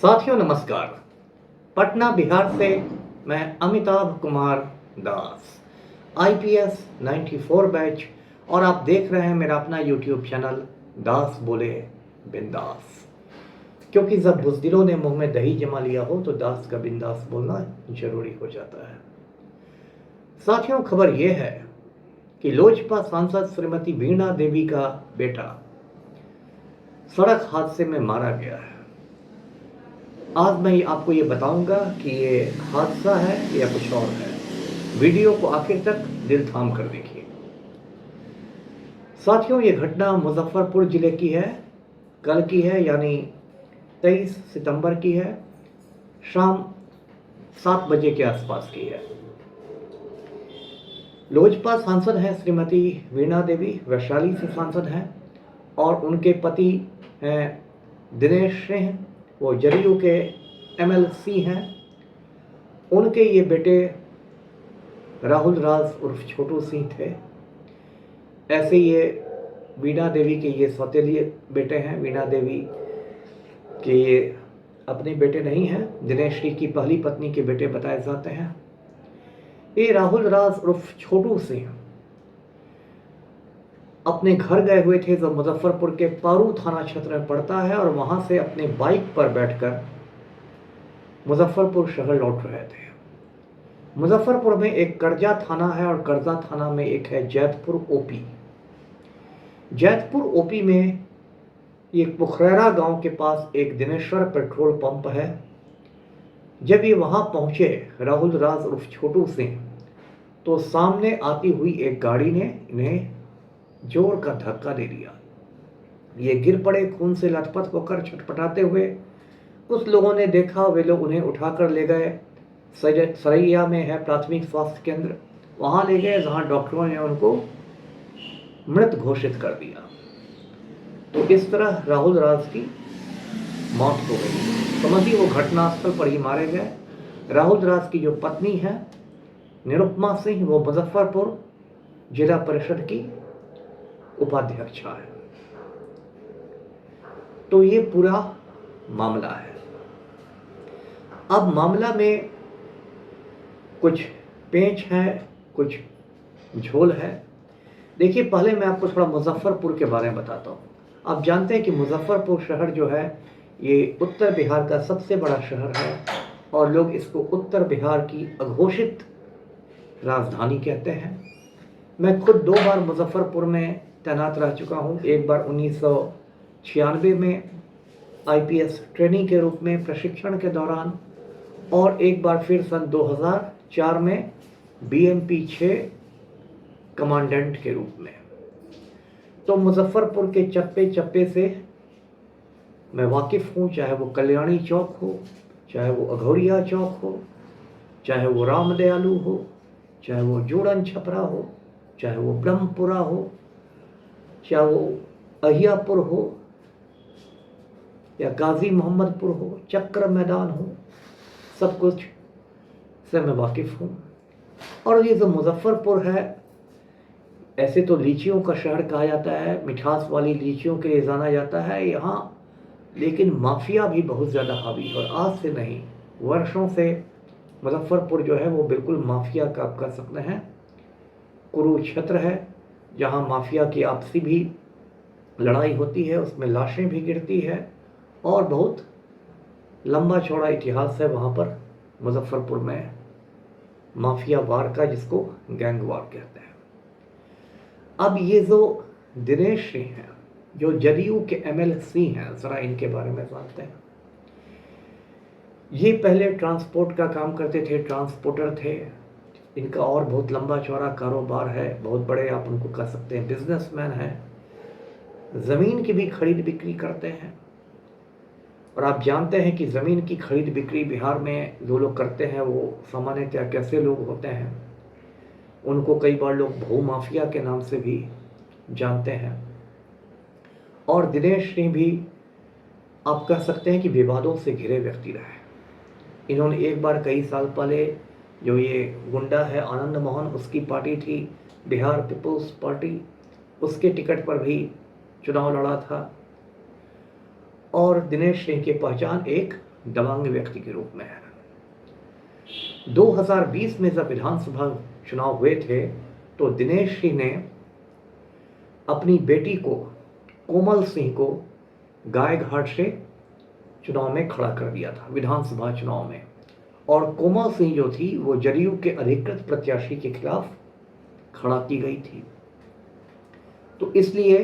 साथियों नमस्कार। पटना बिहार से मैं अमिताभ कुमार दास, आईपीएस 94 बैच, और आप देख रहे हैं मेरा अपना यूट्यूब चैनल दास बोले बिंदास। क्योंकि जब बुज़दिलों ने मुंह में दही जमा लिया हो तो दास का बिंदास बोलना जरूरी हो जाता है। साथियों, खबर यह है कि लोजपा सांसद श्रीमती वीणा देवी का बेटा सड़क हादसे में मारा गया है। आज मैं आपको ये बताऊंगा कि ये हादसा है या कुछ और है। वीडियो को आखिर तक दिल थाम कर देखिए। साथियों, ये घटना मुजफ्फरपुर जिले की है, कल की है, यानी 23 सितंबर की है। शाम 7 बजे के आसपास की है। लोजपा सांसद हैं श्रीमती वीणा देवी, वैशाली से सांसद हैं, और उनके पति हैं दिनेश सिंह, वो जदयू के एमएलसी हैं। उनके ये बेटे राहुल राज उर्फ छोटू सिंह थे। ऐसे ये वीणा देवी के ये सौतेली बेटे हैं। वीणा देवी के ये अपने बेटे नहीं हैं, दिनेश सिंह की पहली पत्नी के बेटे बताए जाते हैं। ये राहुल राज उर्फ छोटू सिंह अपने घर गए हुए थे जो मुजफ्फरपुर के पारू थाना क्षेत्र में पड़ता है, और वहां से अपने बाइक पर बैठकर मुजफ्फरपुर शहर लौट रहे थे। मुजफ्फरपुर में एक करजा थाना है और करजा थाना में एक है जैतपुर ओपी। जैतपुर ओपी में एक पुखरेरा गांव के पास एक दिनेश्वर पेट्रोल पंप है। जब ये वहां पहुंचे राहुल राज उर्फ छोटू सिंह, तो सामने आती हुई एक गाड़ी ने इन्हें जोर का धक्का दे दिया। ये गिर पड़े खून से लथपथ होकर छटपटाते हुए। कुछ लोगों ने देखा, वे लोग उन्हें उठाकर ले गए। सरैया में है प्राथमिक स्वास्थ्य केंद्र, वहां ले गए, जहां डॉक्टरों ने उनको मृत घोषित कर दिया। तो इस तरह राहुल राज की मौत हो गई। समझिए वो घटनास्थल पर ही मारे गए। राहुल राज की जो पत्नी है निरुपमा सिंह, वो मुजफ्फरपुर जिला परिषद की उपाध्यक्षा है। तो ये पूरा मामला है। अब मामला में कुछ पेंच है, कुछ झोल है। देखिए, पहले मैं आपको थोड़ा मुजफ्फरपुर के बारे में बताता हूँ। आप जानते हैं कि मुजफ्फरपुर शहर जो है ये उत्तर बिहार का सबसे बड़ा शहर है, और लोग इसको उत्तर बिहार की अघोषित राजधानी कहते हैं। मैं खुद 2 बार मुजफ्फरपुर में तैनात रह चुका हूँ। एक बार 1996 में आईपीएस ट्रेनिंग के रूप में प्रशिक्षण के दौरान, और एक बार फिर सन 2004 में बीएमपी 6 कमांडेंट के रूप में। तो मुजफ्फरपुर के चप्पे चप्पे से मैं वाकिफ़ हूँ, चाहे वो कल्याणी चौक हो, चाहे वो अघोरिया चौक हो, चाहे वो रामदयालु हो, चाहे वो जोड़न छपरा हो, चाहे वो ब्रह्मपुरा हो, चाहे वो अहियापुर हो, या गाजी मोहम्मदपुर हो, चक्र मैदान हो, सब कुछ से मैं वाकिफ़ हूँ। और ये जो मुजफ्फरपुर है, ऐसे तो लीचियों का शहर कहा जाता है, मिठास वाली लीचियों के लिए जाना जाता है यहाँ, लेकिन माफिया भी बहुत ज़्यादा हावी है। और आज से नहीं, वर्षों से मुजफ्फरपुर जो है वो बिल्कुल माफिया का आप कह सकते हैं कुरुक्षेत्र है, जहाँ माफिया की आपसी भी लड़ाई होती है, उसमें लाशें भी गिरती है, और बहुत लंबा चौड़ा इतिहास है वहाँ पर मुजफ्फरपुर में माफिया वार का, जिसको गैंग वार कहते हैं। अब ये जो दिनेश सिंह हैं, जो जदयू के एमएलसी हैं, ज़रा इनके बारे में जानते हैं। ये पहले ट्रांसपोर्ट का काम करते थे, ट्रांसपोर्टर थे। इनका और बहुत लंबा चौड़ा कारोबार है, बहुत बड़े आप उनको कह सकते हैं बिजनेसमैन हैं। ज़मीन की भी खरीद बिक्री करते हैं, और आप जानते हैं कि ज़मीन की खरीद बिक्री बिहार में जो लोग करते हैं वो सामान्यतः कैसे लोग होते हैं। उनको कई बार लोग भू माफिया के नाम से भी जानते हैं। और दिनेश सिंह भी आप कह सकते हैं कि विवादों से घिरे व्यक्ति रहे। इन्होंने एक बार कई साल पहले, जो ये गुंडा है आनंद मोहन, उसकी पार्टी थी बिहार पीपुल्स पार्टी, उसके टिकट पर भी चुनाव लड़ा था। और दिनेश सिंह की पहचान एक दबंग व्यक्ति के रूप में है। 2020 में जब विधानसभा चुनाव हुए थे तो दिनेश सिंह ने अपनी बेटी को कोमल सिंह को गायघाट से चुनाव में खड़ा कर दिया था विधानसभा चुनाव में, और कोमल सिंह जो थी वो जदयू के अधिकृत प्रत्याशी के खिलाफ खड़ा की गई थी। तो इसलिए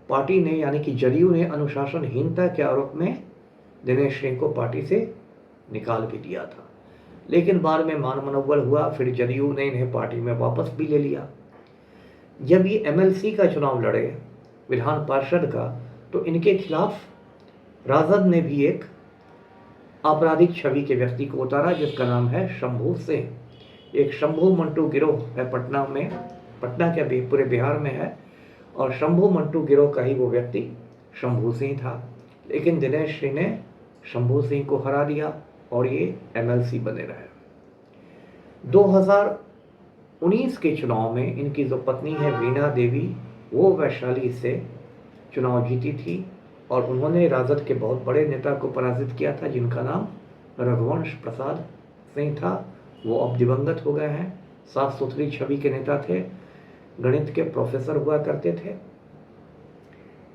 पार्टी ने यानी कि जदयू ने अनुशासनहीनता के आरोप में दिनेश सिंह को पार्टी से निकाल भी दिया था, लेकिन बाद में मान मनोबल हुआ, फिर जदयू ने इन्हें पार्टी में वापस भी ले लिया। जब ये एमएलसी का चुनाव लड़े विधान पार्षद का, तो इनके खिलाफ राजद ने भी एक आपराधिक छवि के व्यक्ति को उतारा जिसका नाम है शंभू सिंह। एक शंभू मंटू गिरोह है पटना में, पटना के भी पूरे बिहार में है, और शंभू मंटू गिरोह का ही वो व्यक्ति शंभू सिंह था। लेकिन दिनेश सिंह ने शंभू सिंह को हरा दिया और ये एमएलसी बने रहे। 2019 के चुनाव में इनकी जो पत्नी है वीणा देवी, वो वैशाली से चुनाव जीती थी और उन्होंने राजद के बहुत बड़े नेता को पराजित किया था जिनका नाम रघुवंश प्रसाद सिंह था। वो अब दिवंगत हो गए हैं। साफ सुथरी छवि के नेता थे, गणित के प्रोफेसर हुआ करते थे।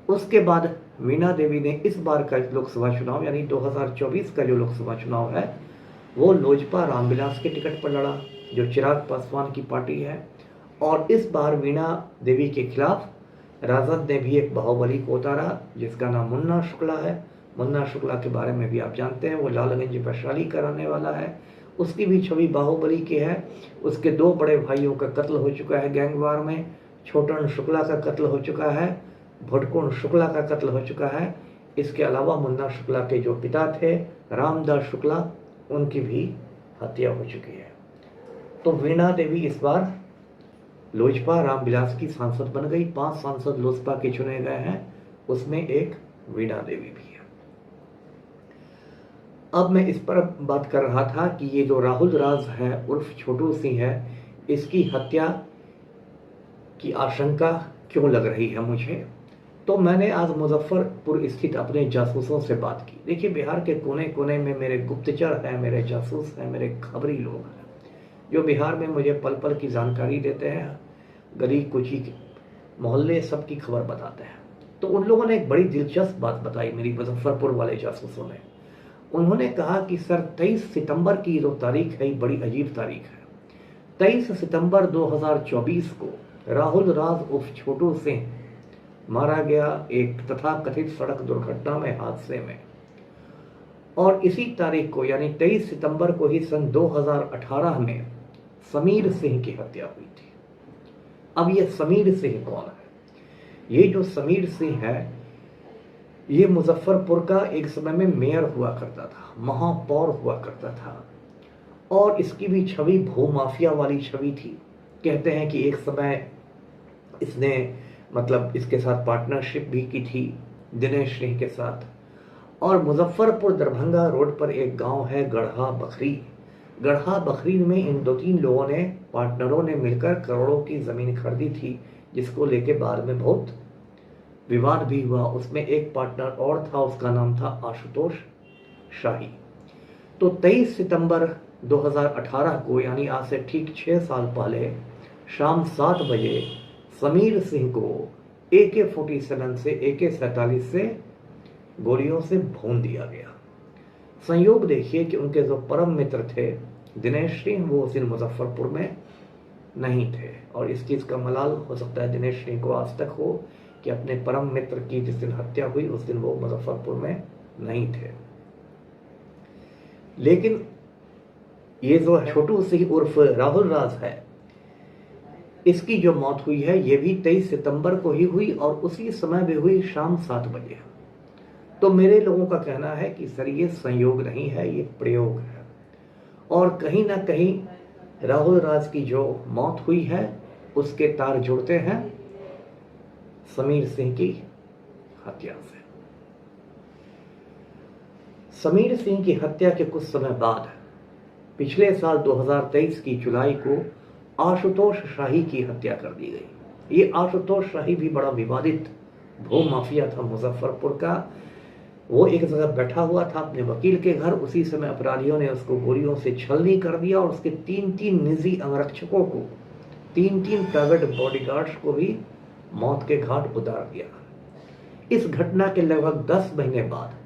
उसके बाद वीणा देवी ने इस बार का लोकसभा चुनाव यानी 2024 का जो लोकसभा चुनाव है वो लोजपा रामविलास के टिकट पर लड़ा, जो चिराग पासवान की पार्टी है। और इस बार वीणा देवी के खिलाफ राजद ने भी एक बाहुबली को उतारा जिसका नाम मुन्ना शुक्ला है। मुन्ना शुक्ला के बारे में भी आप जानते हैं, वो लालगंज वैशाली का रहने वाला है। उसकी भी छवि बाहुबली की है। उसके 2 बड़े भाइयों का कत्ल हो चुका है गैंगवार में। छोटन शुक्ला का कत्ल हो चुका है, भुटकुन शुक्ला का कत्ल हो चुका है। इसके अलावा मुन्ना शुक्ला के जो पिता थे रामदास शुक्ला, उनकी भी हत्या हो चुकी है। तो वीणा देवी इस बार लोजपा रामविलास की सांसद बन गई। 5 सांसद लोजपा के चुने गए हैं, उसमें एक वीणा देवी भी है। अब मैं इस पर बात कर रहा था कि ये जो राहुल राज है उर्फ छोटू सिंह है, इसकी हत्या की आशंका क्यों लग रही है मुझे, तो मैंने आज मुजफ्फरपुर स्थित अपने जासूसों से बात की। देखिए, बिहार के कोने कोने में मेरे गुप्तचर हैं, मेरे जासूस हैं, मेरे खबरी लोग हैं जो बिहार में मुझे पल पल की जानकारी देते हैं, गली कुची मोहल्ले सब की खबर बताते हैं। तो उन लोगों ने एक बड़ी दिलचस्प बात बताई मेरी मुजफ्फरपुर वाले जासूसों ने। उन्होंने कहा कि सर 23 सितंबर की जो तारीख है बड़ी अजीब तारीख है। 23 सितंबर 2024 को राहुल राज उर्फ छोटू सिंह मारा गया एक तथाकथित सड़क दुर्घटना में, हादसे में। और इसी तारीख को यानी 23 सितंबर को ही सन 2018 में समीर सिंह की हत्या हुई थी। अब ये समीर सिंह कौन है? ये जो समीर सिंह है ये मुजफ्फरपुर का एक समय में मेयर हुआ करता था, महापौर हुआ करता था, और इसकी भी छवि भूमाफिया वाली छवि थी। कहते हैं कि एक समय इसने मतलब इसके साथ पार्टनरशिप भी की थी दिनेश सिंह के साथ। और मुजफ्फरपुर दरभंगा रोड पर एक गांव है गढ़ा बखरी। गढ़ा बखरी में इन 2-3 लोगों ने, पार्टनरों ने मिलकर करोड़ों की ज़मीन खरीदी थी, जिसको लेके बाद में बहुत विवाद भी हुआ। उसमें एक पार्टनर और था, उसका नाम था आशुतोष शाही। तो 23 सितंबर 2018 को यानी आज से ठीक 6 साल पहले शाम 7 बजे समीर सिंह को AK-47 से AK-47 से गोलियों से भून दिया गया। संयोग देखिए कि उनके जो परम मित्र थे दिनेश सिंह, वो उस दिन मुजफ्फरपुर में नहीं थे। और इस चीज़ का मलाल हो सकता है दिनेश सिंह को आज तक हो कि अपने परम मित्र की जिस दिन हत्या हुई उस दिन वो मुजफ्फरपुर में नहीं थे। लेकिन ये जो छोटू सिंह उर्फ राहुल राज है, इसकी जो मौत हुई है ये भी 23 सितंबर को ही हुई और उसी समय भी हुई शाम 7 बजे। तो मेरे लोगों का कहना है कि सर ये संयोग नहीं है, ये प्रयोग है। और कहीं ना कहीं राहुल राज की जो मौत हुई है उसके तार जुड़ते हैं समीर सिंह की हत्या से। समीर सिंह की हत्या के कुछ समय बाद पिछले साल 2023 की जुलाई को आशुतोष शाही की हत्या कर दी गई। ये आशुतोष शाही भी बड़ा विवादित भूमाफिया था मुजफ्फरपुर का। वो एक जगह बैठा हुआ था अपने वकील के घर। उसी समय अपराधियों ने उसको गोलियों से छलनी कर दिया और उसके 3-3 निजी अंगरक्षकों को, 3-3 प्राइवेट बॉडीगार्ड्स को भी मौत के घाट उतार दिया। इस घटना के लगभग 10 महीने बाद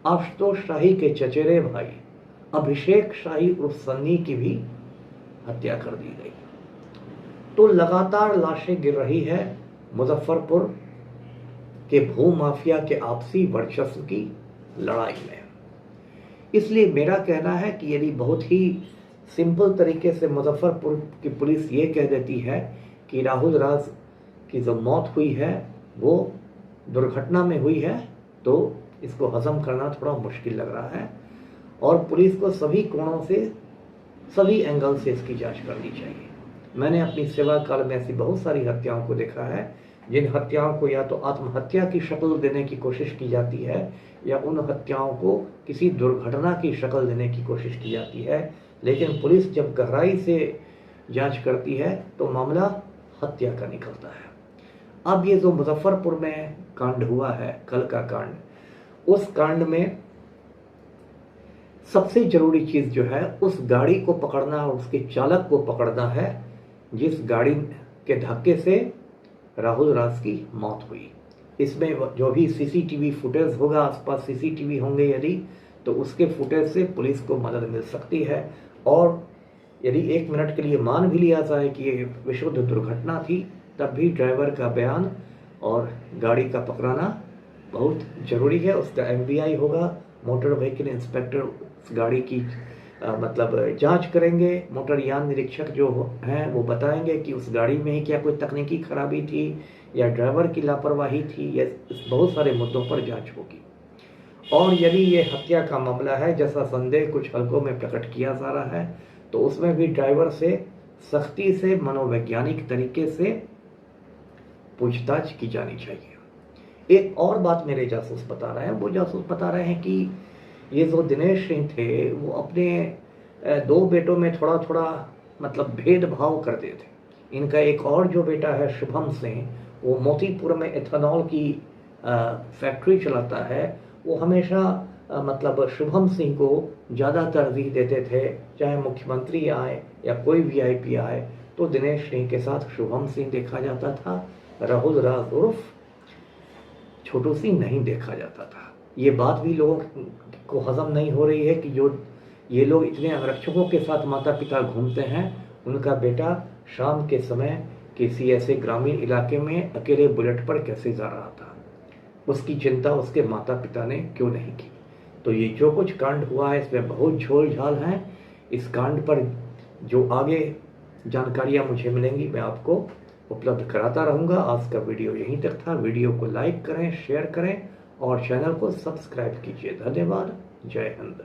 आशुतोष शाही के चचेरे भाई अभिषेक शाही उर्फ सन्नी की भी हत्या कर दी गई। तो लगातार लाशें गिर रही है मुजफ्फरपुर के भू माफिया के आपसी वर्चस्व की लड़ाई में। इसलिए मेरा कहना है कि यदि बहुत ही सिंपल तरीके से मुजफ्फरपुर की पुलिस ये कह देती है कि राहुल राज की जो मौत हुई है वो दुर्घटना में हुई है, तो इसको हजम करना थोड़ा मुश्किल लग रहा है और पुलिस को सभी कोणों से, सभी एंगल से इसकी जांच करनी चाहिए। मैंने अपनी सेवा काल में ऐसी बहुत सारी हत्याओं को देखा है जिन हत्याओं को या तो आत्महत्या की शक्ल देने की कोशिश की जाती है या उन हत्याओं को किसी दुर्घटना की शक्ल देने की कोशिश की जाती है, लेकिन पुलिस जब गहराई से जांच करती है तो मामला हत्या का निकलता है। अब ये जो मुजफ्फरपुर में कांड हुआ है, कल का कांड, उस कांड में सबसे जरूरी चीज जो है उस गाड़ी को पकड़ना और उसके चालक को पकड़ना है जिस गाड़ी के धक्के से राहुल राज की मौत हुई। इसमें जो भी सीसीटीवी फुटेज होगा, आसपास सीसीटीवी होंगे यदि, तो उसके फुटेज से पुलिस को मदद मिल सकती है। और यदि 1 मिनट के लिए मान भी लिया जाए कि ये विशुद्ध दुर्घटना थी, तब भी ड्राइवर का बयान और गाड़ी का पकड़ाना बहुत जरूरी है। उसका एमवीआई होगा, मोटर व्हीकल इंस्पेक्टर उस गाड़ी की मतलब जांच करेंगे। मोटर यान निरीक्षक जो हैं वो बताएंगे कि उस गाड़ी में ही क्या कोई तकनीकी खराबी थी या ड्राइवर की लापरवाही थी, या बहुत सारे मुद्दों पर जांच होगी। और यदि ये हत्या का मामला है जैसा संदेह कुछ हलकों में प्रकट किया जा रहा है, तो उसमें भी ड्राइवर से सख्ती से, मनोवैज्ञानिक तरीके से पूछताछ की जानी चाहिए। एक और बात मेरे जासूस बता रहे हैं, वो जासूस बता रहे हैं कि ये जो दिनेश सिंह थे वो अपने 2 बेटों में थोड़ा थोड़ा मतलब भेदभाव करते थे। इनका एक और जो बेटा है शुभम सिंह, वो मोतीपुर में एथेनॉल की फैक्ट्री चलाता है। वो हमेशा मतलब शुभम सिंह को ज़्यादा तरजीह देते थे, चाहे मुख्यमंत्री आए या कोई वीआईपी आए तो दिनेश सिंह के साथ शुभम सिंह देखा जाता था, राहुल राज उर्फ छोटू सिंह नहीं देखा जाता था। ये बात भी लोगों को हजम नहीं हो रही है कि जो ये लोग इतने अंगरक्षकों के साथ माता पिता घूमते हैं, उनका बेटा शाम के समय किसी ऐसे ग्रामीण इलाके में अकेले बुलेट पर कैसे जा रहा था, उसकी चिंता उसके माता पिता ने क्यों नहीं की। तो ये जो कुछ कांड हुआ है इसमें बहुत झोल झाल है। इस कांड पर जो आगे जानकारियां मुझे मिलेंगी मैं आपको उपलब्ध कराता रहूँगा। आज का वीडियो यहीं तक था। वीडियो को लाइक करें, शेयर करें और चैनल को सब्सक्राइब कीजिए। धन्यवाद। जय हिंद।